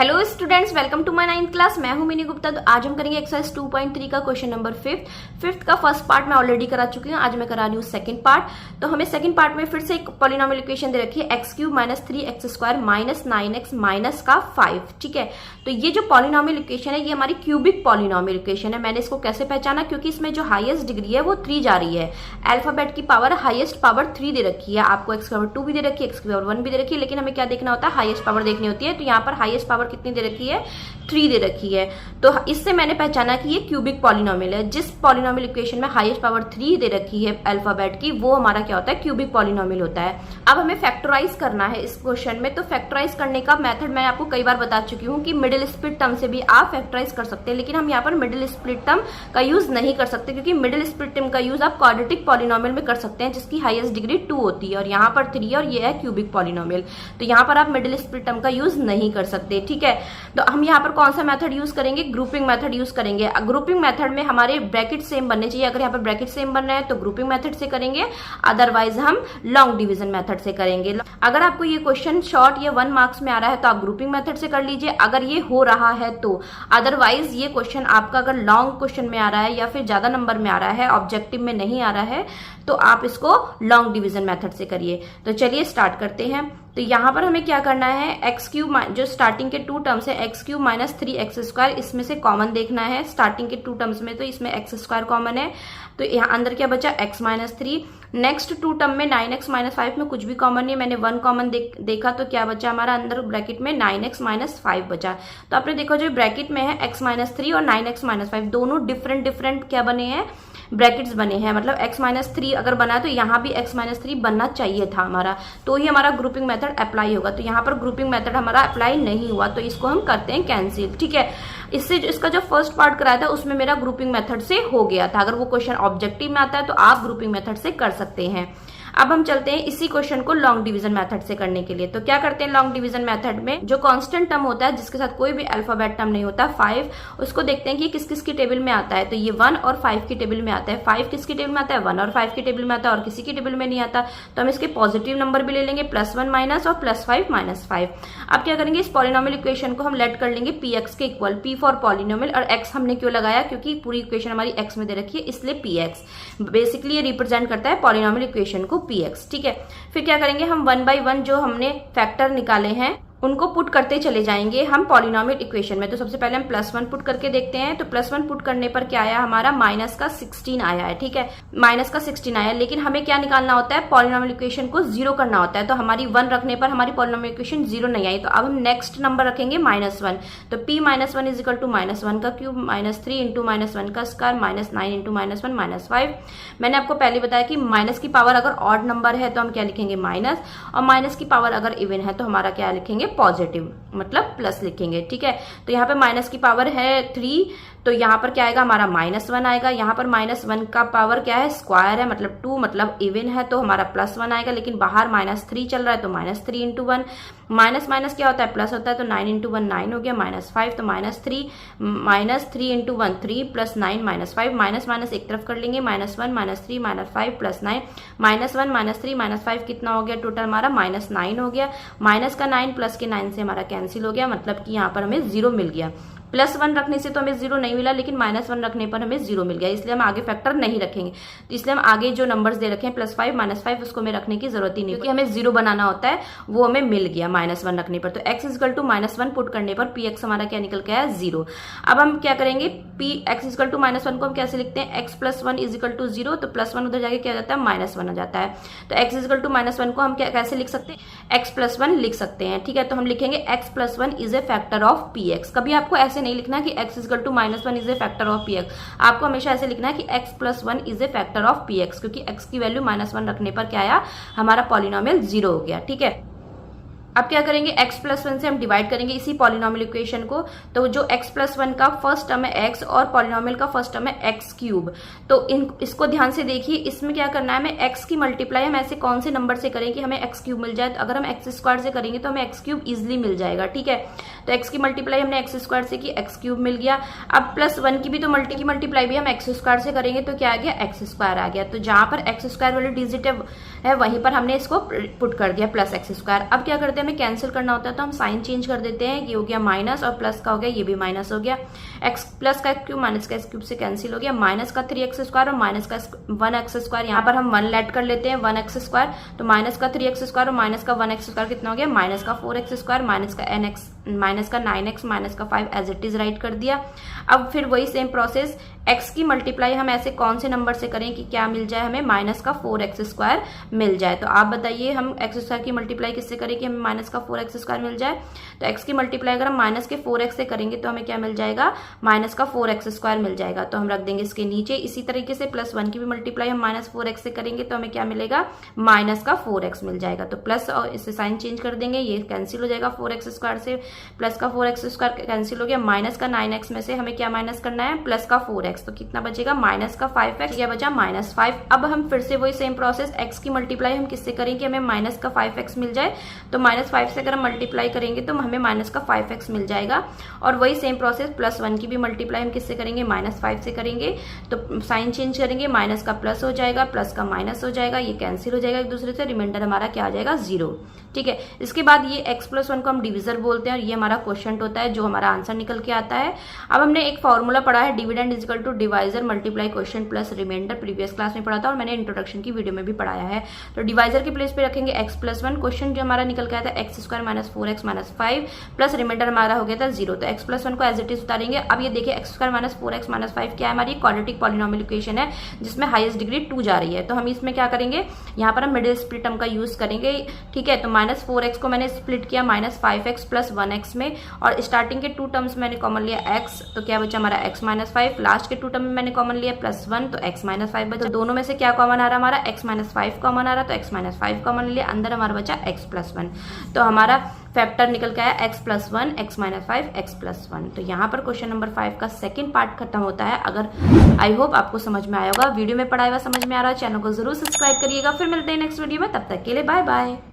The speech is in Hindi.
Hello students, welcome to my 9th class. मैं हूं मिनी गुप्ता। तो आज हम करेंगे एक्सरसाइज 2.3 का क्वेश्चन नंबर फिफ्थ का फर्स्ट पार्ट मैं ऑलरेडी करा चुकी हूं। आज मैं करा रही हूं सेकंड पार्ट। तो हमें सेकंड पार्ट में फिर से एक पॉलिनोमियल इक्वेशन दे रखी है x³ - 3x² - 9x माइनस का 5। ठीक है, तो ये जो पॉलिनोमियल इक्वेशन है ये हमारी क्यूबिक पॉलिनोमियल इक्वेशन है। मैंने इसको कैसे पहचाना, क्योंकि इसमें जो हाईएस्ट डिग्री है वो 3 जा रही है। अल्फाबेट की पावर हाईएस्ट पावर 3 दे रखी है। आपको x पावर 2 भी दे रखी है, x पावर 1 भी दे रखी है, लेकिन हमें क्या देखना होता है, हाईएस्ट पावर देखनी होती है। तो यहाँ पर हाईएस्ट पावर कितनी दे रखी है, 3 दे रखी है। तो इससे मैंने पहचाना कि ये क्यूबिक पॉलिनोमियल है। जिस पॉलिनोमियल इक्वेशन में हाईएस्ट पावर 3 दे रखी है अल्फाबेट की, वो हमारा क्या होता है, क्यूबिक पॉलिनोमियल होता है। अब हमें फैक्टराइज करना है इस क्वेश्चन में। तो फैक्टराइज करने का मेथड मैं आपको कई बार बता चुकी हूँ कि मिडिल स्प्लिट टर्म से भी आप फैक्टराइज कर सकते हैं, लेकिन हम यहाँ पर मिडिल स्प्लिट टर्म का यूज नहीं कर सकते, क्योंकि मिडिल स्प्लिट टर्म का यूज आप क्वाड्रेटिक पॉलिनोमियल में कर सकते हैं जिसकी हाईएस्ट डिग्री 2 होती है, और यहाँ पर 3 और ये है क्यूबिक पॉलिनोमियल। तो यहाँ पर आप मिडिल स्प्लिट टर्म का यूज नहीं कर सकते। ठीक है, तो हम यहाँ पर कौन सा मेथड यूज करेंगे, ग्रुपिंग मेथड यूज करेंगे। ग्रुपिंग मेथड में हमारे ब्रैकेट सेम बनने चाहिए। अगर यहाँ पर ब्रैकेट सेम बन रहे हैं तो ग्रुपिंग मेथड से करेंगे, अदरवाइज हम लॉन्ग डिवीजन मेथड से करेंगे। अगर आपको ये क्वेश्चन शॉर्ट या 1 मार्क्स में आ रहा है तो आप ग्रुपिंग मेथड से कर लीजिए, अगर ये हो रहा है तो। अदरवाइज ये क्वेश्चन आपका अगर लॉन्ग क्वेश्चन में आ रहा है या फिर ज्यादा नंबर में आ रहा है, ऑब्जेक्टिव में नहीं आ रहा है, तो आप इसको लॉन्ग डिवीजन मेथड से करिए। तो चलिए स्टार्ट करते हैं। तो यहाँ पर हमें क्या करना है, x³ जो स्टार्टिंग के 2 टर्म्स है x³ - 3x², इसमें से कॉमन देखना है। स्टार्टिंग के 2 टर्म्स में तो इसमें x² कॉमन है, तो यहाँ अंदर क्या बचा, x - 3। नेक्स्ट 2 टर्म में 9x - 5 में कुछ भी कॉमन नहीं है, मैंने 1 कॉमन देखा, तो क्या बचा हमारा अंदर ब्रैकेट में 9x - 5 बचा। तो आपने देखो जो ब्रैकेट में है x - 3 और 9x - 5 दोनों डिफरेंट क्या बने हैं, ब्रैकेट्स बने हैं। मतलब x - 3 अगर बना है तो यहाँ भी x - 3 बनना चाहिए था हमारा, तो ही हमारा ग्रुपिंग मेथड अप्लाई होगा। तो यहाँ पर ग्रुपिंग मेथड हमारा अप्लाई नहीं हुआ, तो इसको हम करते हैं कैंसिल। ठीक है, इससे इसका जो फर्स्ट पार्ट कराया था उसमें मेरा ग्रुपिंग मेथड से हो गया था। अगर वो क्वेश्चन ऑब्जेक्टिव में आता है तो आप ग्रुपिंग मेथड से कर सकते हैं। अब हम चलते हैं इसी क्वेश्चन को लॉन्ग डिवीजन मेथड से करने के लिए। तो क्या करते हैं, लॉन्ग डिवीजन मेथड में जो कांस्टेंट टर्म होता है जिसके साथ कोई भी अल्फाबेट टर्म नहीं होता, 5, उसको देखते हैं कि किस किस की टेबल में आता है। तो ये 1 और 5 की टेबल में आता है। 5 किसकी टेबल में आता है, 1 और 5 की टेबल में आता है, और किसी की टेबल में नहीं आता। तो हम इसके पॉजिटिव नंबर भी ले लेंगे, +1 माइनस और +5 -5। अब क्या करेंगे, इस पॉलिनोमियल इक्वेशन को हम लेट कर लेंगे px के इक्वल, p फॉर पॉलिनोमियल, और x हमने क्यों लगाया, क्योंकि पूरी इक्वेशन हमारी x में दे रखी है, इसलिए px। बेसिकली ये रिप्रेजेंट करता है पॉलिनोमियल इक्वेशन को, px। ठीक है, फिर क्या करेंगे, हम 1 बाई 1 जो हमने फैक्टर निकाले हैं उनको पुट करते चले जाएंगे हम पॉलिनोमियल इक्वेशन में। तो सबसे पहले हम +1 पुट करके देखते हैं। तो +1 पुट करने पर क्या आया हमारा, -16 आया है। ठीक है, -16 आया, लेकिन हमें क्या निकालना होता है, पॉलिनोमियल इक्वेशन को 0 करना होता है। तो हमारी 1 रखने पर हमारी पॉलिनोमियल इक्वेशन 0 नहीं आई, तो अब हम नेक्स्ट नंबर रखेंगे -1। तो p - 1 = -1 का क्यूब, -3 × -1 का स्क्वायर, -9 × -1 -5। मैंने आपको पहले बताया कि माइनस की पावर अगर ऑड नंबर है तो हम क्या लिखेंगे, माइनस, और माइनस की पावर अगर इवन है तो हमारा क्या लिखेंगे, पॉजिटिव, मतलब प्लस लिखेंगे। ठीक है, तो यहाँ पे माइनस की पावर है 3, तो यहाँ पर क्या आएगा हमारा -1 आएगा। यहाँ पर -1 का पावर क्या है, स्क्वायर है, मतलब 2, मतलब इवन है, तो हमारा +1 आएगा। लेकिन बाहर -3 चल रहा है तो -3 × 1, माइनस क्या होता है, प्लस होता है, तो 9 × 1 9 हो गया, -5, तो -3 × 1 3 + 9 -5, माइनस एक तरफ कर लेंगे, -1 -3 -5 + 9, -1 -3 -5 कितना हो गया, टोटल हमारा -9 हो गया। माइनस का 9 प्लस के 9 से हमारा कैंसिल हो गया, मतलब कि यहाँ पर हमें 0 मिल गया। +1 रखने से तो हमें 0 नहीं मिला, लेकिन -1 रखने पर हमें 0 मिल गया, इसलिए हम आगे फैक्टर नहीं रखेंगे। तो इसलिए हम आगे जो नंबर्स दे रखे हैं +5 -5 उसको हमें रखने की जरूरत ही नहीं, क्योंकि हमें 0 बनाना होता है, वो हमें मिल गया -1 रखने पर। तो x = -1 पुट करने पर px हमारा क्या निकल के आया, 0। अब हम क्या करेंगे, x = -1 को हम कैसे लिखते हैं, x + 1 = 0, तो +1 उधर जाके क्या जाता है, -1 हो जाता है। तो x = -1 को हम कैसे लिख सकते हैं, x + 1 लिख सकते हैं। ठीक है, तो हम लिखेंगे x + 1 is a factor of px। कभी आपको ऐसे नहीं लिखना कि x = -1 is a factor of px, आपको हमेशा ऐसे लिखना है कि x + 1 is a factor of px, क्योंकि x की वैल्यू -1 रखने पर क्या आया, हमारा पॉलिनोमियल 0 हो गया। ठीक है, अब क्या करेंगे, x + 1 से हम डिवाइड करेंगे इसी पॉलिनोमियल इक्वेशन को। तो जो x + 1 का फर्स्ट टर्म है x और पॉलिनोमियल का फर्स्ट टर्म है x³। तो इसको ध्यान से देखिए, इसमें क्या करना है, हमें x की मल्टीप्लाई हम ऐसे कौन से नंबर से करें कि हमें x³ मिल जाए। तो अगर हम x² से करेंगे तो हमें x³ इजिली मिल जाएगा। ठीक है, तो x की मल्टीप्लाई हमने x² से की, x³ मिल गया। अब +1 की भी तो मल्टीप्लाई भी हम x² से करेंगे तो क्या आ गया, x² आ गया। तो जहां पर x² वाली डिजिट है है वहीं पर हमने इसको पुट कर दिया प्लस एक्स स्क्वायर। अब क्या करते हैं, हमें कैंसिल करना होता है तो हम साइन चेंज कर देते हैं। ये हो गया माइनस और प्लस का हो गया, ये भी माइनस हो गया। एक्स प्लस का क्यूब माइनस का क्यूब से कैंसिल हो गया। माइनस का 3x स्क्वायर और माइनस का 1x स्क्वायर, यहाँ पर हम 1 लेट कर लेते हैं 1x स्क्वायर। तो माइनस का 3x स्क्वायर और माइनस का 1x स्क्वायर कितना हो गया, माइनस का 4x स्क्वायर, माइनस का nx, माइनस का 9x, माइनस का 5 एज इट इज राइट कर दिया। अब फिर वही सेम प्रोसेस, x की मल्टीप्लाई हम ऐसे कौन से नंबर से करें कि क्या मिल जाए हमें, माइनस का 4x स्क्वायर मिल जाए। तो आप बताइए हम x स्क्वायर की मल्टीप्लाई किससे करें कि हमें माइनस का 4x स्क्वायर मिल जाए। तो x की मल्टीप्लाई अगर हम माइनस के 4x से करेंगे तो हमें क्या मिल जाएगा, माइनस का 4x स्क्वायर मिल जाएगा। तो हम रख देंगे इसके नीचे। इसी तरीके से प्लस 1 की भी मल्टीप्लाई हम माइनस 4x से करेंगे तो हमें क्या मिलेगा, माइनस का 4x मिल जाएगा। तो प्लस और इससे साइन चेंज कर देंगे, ये कैंसिल हो जाएगा 4x स्क्वायर से, प्लस का 4x स्क्वायर कैंसिल हो गया। माइनस का 9x में से हमें क्या माइनस करना है, प्लस का 4x, तो कितना बचेगा, माइनस का 5x, क्या बचा माइनस 5। अब हम फिर से वही सेम प्रोसेस, x की मल्टीप्लाई हम किससे करेंगे, हमें माइनस का 5x मिल जाए। तो माइनस 5 से अगर हम मल्टीप्लाई करेंगे तो हमें माइनस का 5x मिल जाएगा। और वही सेम प्रोसेस प्लस 1 की भी मल्टीप्लाई हम किससे करेंगे, माइनस 5 से करेंगे। तो साइन चेंज करेंगे, माइनस का प्लस हो जाएगा, प्लस का माइनस हो जाएगा, ये कैंसिल हो जाएगा एक दूसरे से, रिमाइंडर हमारा क्या आ जाएगा, 0। ठीक है, इसके बाद ये x प्लस 1 को हम डिविजर बोलते हैं और ये हमारा क्वोशिएंट होता है जो हमारा आंसर निकल के आता है। अब हमने एक फॉर्मूला पढ़ा है, dividend is equal to divisor multiply quotient plus remainder, previous class में पढ़ा था और मैंने इंट्रोडक्शन की वीडियो में भी पढ़ाया है। तो डिवाइजर के प्लेस पे रखेंगे x प्लस 1, क्वोशिएंट जो हमारा निकल के आया था x square minus 4x minus 5 plus remainder हमारा हो गया था 0। तो x प्लस 1 को एज इट इज उतारेंगे। अब ये देखिए x square minus 4x minus 5 क्या है, हमारी क्वाड्रेटिक पॉलिनोमियल इक्वेशन है जिसमें हाईएस्ट डिग्री 2 जा रही है। तो हम इसमें क्या करेंगे, यहाँ पर हम मिडिल स्प्लिट टर्म का यूज करेंगे। ठीक है, तो माइनस 4x को मैंने स्प्लिट किया माइनस 5x प्लस 1x में, और स्टार्टिंग के 2 टर्म्स मैंने कॉमन लिया x, तो क्या बचा हमारा x माइनस 5। लास्ट के 2 टर्म में मैंने कॉमन लिया प्लस 1, तो x माइनस 5 बचा। दोनों में से क्या कॉमन आ रहा हमारा, x माइनस 5 कॉमन आ रहा, तो x माइनस 5 कॉमन लिया, अंदर हमारा बचा x प्लस 1। तो हमारा फैक्टर निकल के आया x plus 1, x minus 5, x plus 1। तो यहाँ पर क्वेश्चन नंबर 5 का सेकंड पार्ट खत्म होता है। अगर आई होप आपको समझ में आया होगा, वीडियो में पढ़ाया हुआ समझ में आ रहा है, चैनल को जरूर सब्सक्राइब करिएगा। फिर मिलते हैं नेक्स्ट वीडियो में, तब तक के लिए बाय बाय।